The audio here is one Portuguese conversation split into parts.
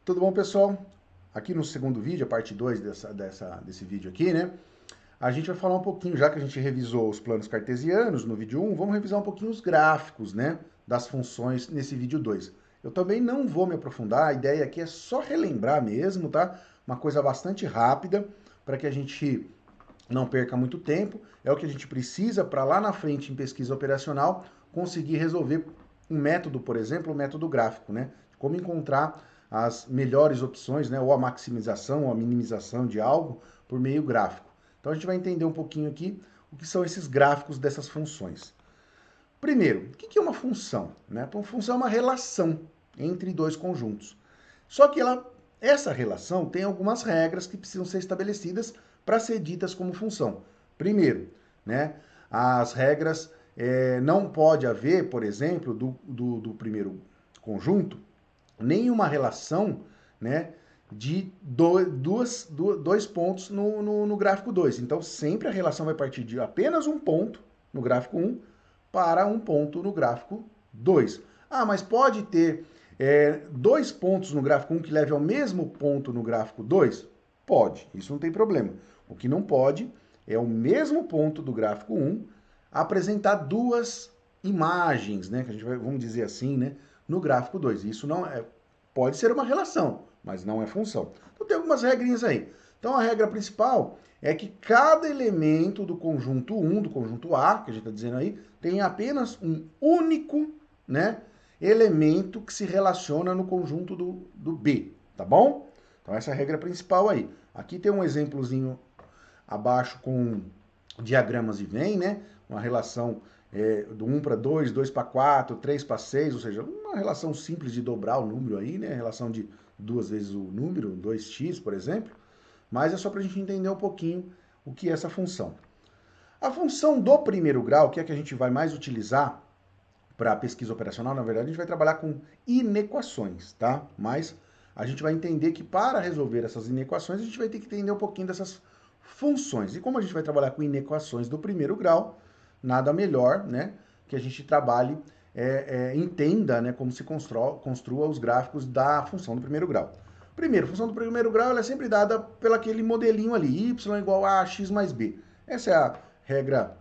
Tudo bom, pessoal? Aqui no segundo vídeo, a parte 2 desse vídeo aqui, né? A gente vai falar um pouquinho, já que a gente revisou os planos cartesianos no vídeo 1, vamos revisar um pouquinho os gráficos, né? Das funções nesse vídeo 2. Eu também não vou me aprofundar, a ideia aqui é só relembrar mesmo, tá? Uma coisa bastante rápida, para que a gente não perca muito tempo. É o que a gente precisa para lá na frente, em pesquisa operacional, conseguir resolver um método, por exemplo, o método gráfico, né? Como encontrar as melhores opções, né? Ou a maximização ou a minimização de algo por meio gráfico. Então a gente vai entender um pouquinho aqui o que são esses gráficos dessas funções. Primeiro, o que é uma função? Né? Uma função é uma relação entre dois conjuntos. Só que essa relação tem algumas regras que precisam ser estabelecidas para ser ditas como função. Primeiro, né, as regras não pode haver, por exemplo, do primeiro conjunto, nenhuma relação, né, de dois pontos no gráfico 2. Então, sempre a relação vai partir de apenas um ponto no gráfico 1 para um ponto no gráfico 2. Ah, mas pode ter dois pontos no gráfico 1 que leve ao mesmo ponto no gráfico 2? Pode, isso não tem problema. O que não pode é o mesmo ponto do gráfico 1 apresentar duas imagens, né, que a gente vai, vamos dizer assim, né, no gráfico 2. Isso não é, pode ser uma relação, mas não é função. Então tem algumas regrinhas aí. Então a regra principal é que cada elemento do conjunto 1, do conjunto A, que a gente está dizendo aí, tem apenas um único, né, elemento que se relaciona no conjunto do B, tá bom? Então essa é a regra principal aí. Aqui tem um exemplozinho abaixo com diagramas de Venn, né? Uma relação do 1 para 2, 2 para 4, 3 para 6, ou seja, uma relação simples de dobrar o número aí, né? Relação de duas vezes o número, 2x, por exemplo. Mas é só para a gente entender um pouquinho o que é essa função. A função do primeiro grau, que é a que a gente vai mais utilizar para pesquisa operacional, na verdade, a gente vai trabalhar com inequações, tá? Mas a gente vai entender que para resolver essas inequações, a gente vai ter que entender um pouquinho dessas funções. E como a gente vai trabalhar com inequações do primeiro grau, nada melhor, né, que a gente trabalhe, entenda, né, como se construa os gráficos da função do primeiro grau. Primeiro, a função do primeiro grau ela é sempre dada pelo aquele modelinho ali, y igual a x mais b. Essa é a regra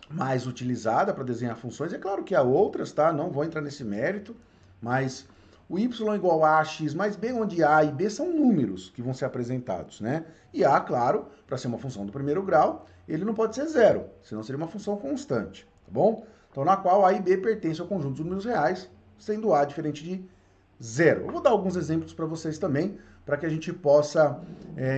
mais utilizada para desenhar funções. É claro que há outras, tá? Não vou entrar nesse mérito, mas o y igual a x mais b, onde a e b são números que vão ser apresentados, né? E a, claro, para ser uma função do primeiro grau, ele não pode ser zero, senão seria uma função constante, tá bom? Então, na qual a e b pertencem ao conjunto dos números reais, sendo a diferente de zero. Eu vou dar alguns exemplos para vocês também, para que a gente possa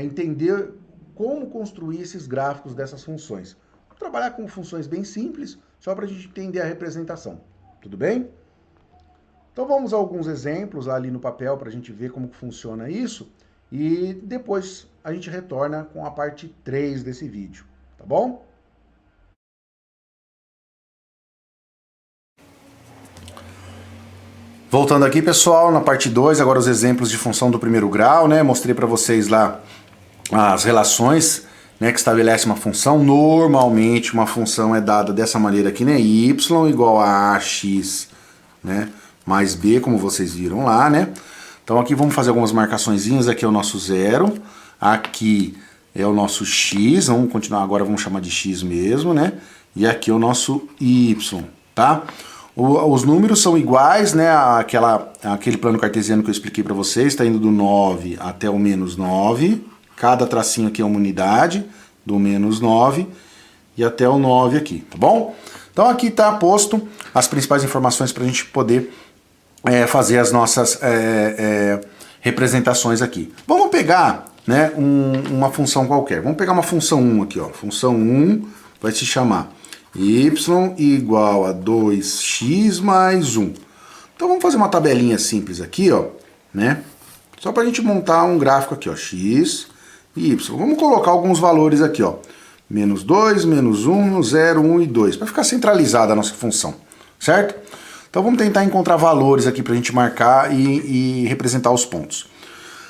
entender como construir esses gráficos dessas funções. Vou trabalhar com funções bem simples, só para a gente entender a representação. Tudo bem? Então vamos a alguns exemplos ali no papel para a gente ver como funciona isso e depois a gente retorna com a parte 3 desse vídeo, tá bom? Voltando aqui, pessoal, na parte 2, agora os exemplos de função do primeiro grau, né? Mostrei para vocês lá as relações, né, que estabelece uma função. Normalmente uma função é dada dessa maneira aqui, né? Y igual a ax, né, mais b, como vocês viram lá, né? Então aqui vamos fazer algumas marcaçõezinhas. Aqui é o nosso zero, aqui é o nosso x, vamos continuar agora, vamos chamar de x mesmo, né? E aqui é o nosso y, tá? Os números são iguais, né, aquele plano cartesiano que eu expliquei para vocês, está indo do 9 até o menos 9. Cada tracinho aqui é uma unidade, do menos 9 e até o 9 aqui, tá bom? Então aqui está posto as principais informações para a gente poder fazer as nossas representações aqui. Vamos pegar, né, uma função qualquer. Vamos pegar uma função 1 aqui, ó. Função 1 vai se chamar y igual a 2x mais 1. Então vamos fazer uma tabelinha simples aqui, ó, né? Só para a gente montar um gráfico aqui, ó, x e y. Vamos colocar alguns valores aqui, ó. Menos 2, menos 1, 0, 1 e 2, para ficar centralizada a nossa função, certo? Então vamos tentar encontrar valores aqui para a gente marcar e representar os pontos.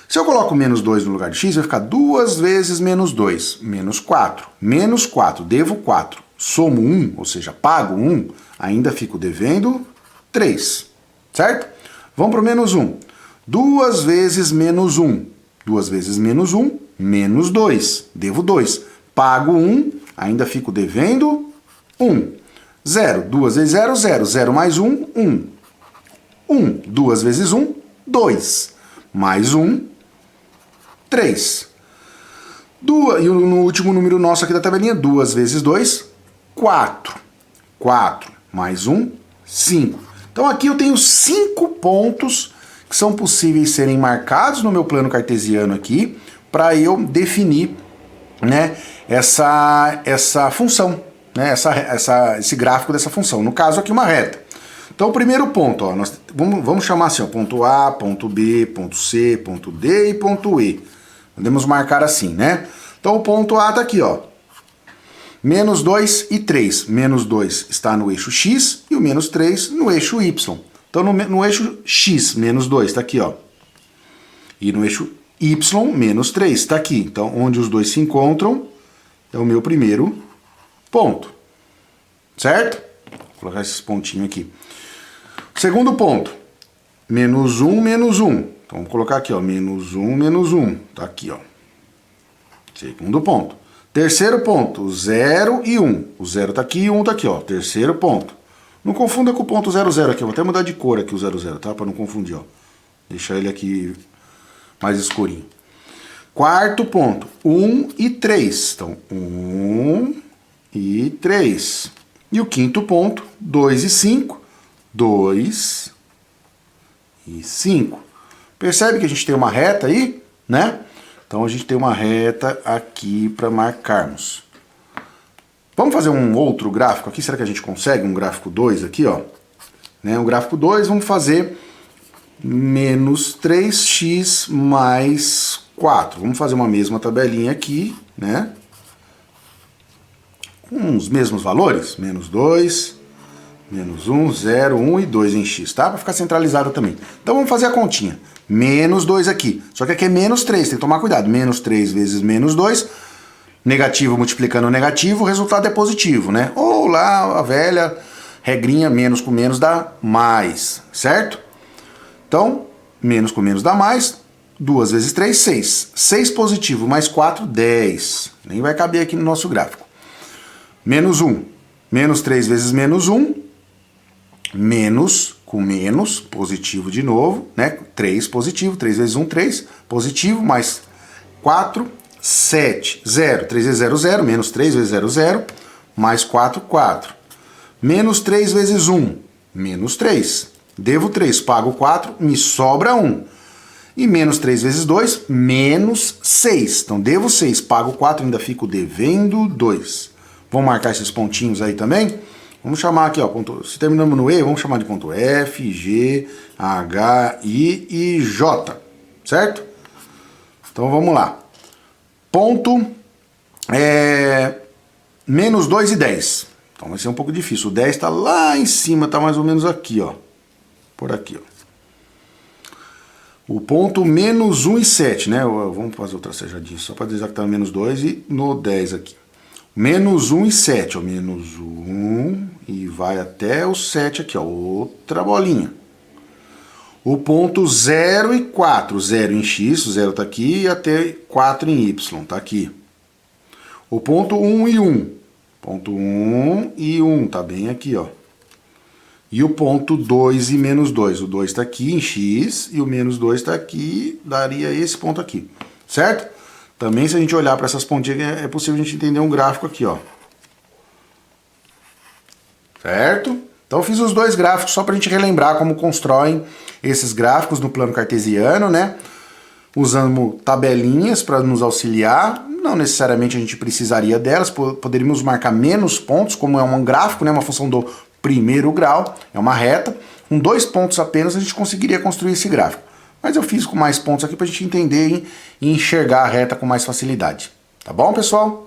Se eu coloco menos 2 no lugar de x, vai ficar 2 vezes menos 2, menos 4. Menos 4, devo 4. Somo 1, ou seja, pago 1, ainda fico devendo 3, certo? Vamos para o menos 1. 2 vezes menos 1. 2 vezes menos 1, menos 2. Devo 2. Pago 1, ainda fico devendo 1. 0. 2 vezes 0, 0. 0 mais 1, 1. 1. 2 vezes 1, 2. Mais 1, 3. E no último número nosso aqui da tabelinha, 2 vezes 2, 4. 4 mais 1, 5. Então aqui eu tenho 5 pontos que são possíveis serem marcados no meu plano cartesiano aqui, para eu definir, né, essa função, né, esse gráfico dessa função. No caso aqui uma reta. Então o primeiro ponto, ó, vamos chamar assim, ó, ponto A, ponto B, ponto C, ponto D e ponto E. Podemos marcar assim, né? Então o ponto A está aqui, ó. Menos 2 e 3. Menos 2 está no eixo X e o menos 3 no eixo Y. Então no eixo X, menos 2 está aqui, ó. E no eixo Y, menos 3 está aqui. Então onde os dois se encontram é o meu primeiro ponto. Certo? Vou colocar esses pontinhos aqui. Segundo ponto. Menos 1, menos 1. Então vamos colocar aqui, ó. Menos 1, menos 1. Tá aqui, ó. Segundo ponto. Terceiro ponto, 0 e 1. O 0 tá aqui e o 1 tá aqui, ó. Terceiro ponto. Não confunda com o ponto 0, 0 aqui. Eu vou até mudar de cor aqui o 0, 0, tá? Para não confundir, ó. Deixar ele aqui mais escurinho. Quarto ponto, 1 e 3. Então, 1 e 3. E o quinto ponto, 2 e 5. 2 e 5. Percebe que a gente tem uma reta aí, né? Então a gente tem uma reta aqui para marcarmos. Vamos fazer um outro gráfico aqui? Será que a gente consegue um gráfico 2 aqui, ó? Né? Um gráfico 2, vamos fazer menos 3x mais 4. Vamos fazer uma mesma tabelinha aqui, né? Com os mesmos valores. Menos 2, menos 1, 0, 1 e 2 em x, tá? Para ficar centralizado também. Então vamos fazer a continha. Menos 2 aqui. Só que aqui é menos 3, tem que tomar cuidado. Menos 3 vezes menos 2, negativo multiplicando negativo, o resultado é positivo, né? Ou lá a velha regrinha, menos com menos dá mais, certo? Então, menos com menos dá mais. 2 vezes 3, 6. 6 positivo mais 4, 10. Nem vai caber aqui no nosso gráfico. Menos 1. Menos 3 vezes menos 1. Menos com menos, positivo de novo, né? 3 positivo, 3 vezes 1, 3, positivo, mais 4, 7, 0. 3 vezes 0, 0, menos 3 vezes 0, 0, mais 4, 4. Menos 3 vezes 1, menos 3. Devo 3, pago 4, me sobra 1. E menos 3 vezes 2, menos 6. Então, devo 6, pago 4, ainda fico devendo 2. Vamos marcar esses pontinhos aí também? Vamos chamar aqui, ó, ponto, se terminamos no E, vamos chamar de ponto F, G, H, I e J, certo? Então vamos lá. Ponto menos 2 e 10. Então vai ser um pouco difícil. O 10 está lá em cima, está mais ou menos aqui, ó. Por aqui, ó. O ponto menos 1 e 7, né? Vamos fazer outra sejadinha só para dizer que está menos 2 e no 10 aqui. Menos 1 e 7, ó. Menos 1 e vai até o 7 aqui, ó. Outra bolinha. O ponto 0 e 4. 0 em x, o 0 está aqui, e até 4 em y, está aqui. O ponto 1 e 1. Ponto 1 e 1, tá bem aqui, ó. E o ponto 2 e menos 2. O 2 está aqui em x e o menos 2 está aqui, daria esse ponto aqui, certo? Também, se a gente olhar para essas pontinhas, é possível a gente entender um gráfico aqui, ó. Certo? Então, eu fiz os dois gráficos só para a gente relembrar como constroem esses gráficos no plano cartesiano, né? Usando tabelinhas para nos auxiliar. Não necessariamente a gente precisaria delas, poderíamos marcar menos pontos, como é um gráfico, né? Uma função do primeiro grau, é uma reta. Com 2 pontos apenas a gente conseguiria construir esse gráfico. Mas eu fiz com mais pontos aqui para a gente entender e enxergar a reta com mais facilidade. Tá bom, pessoal?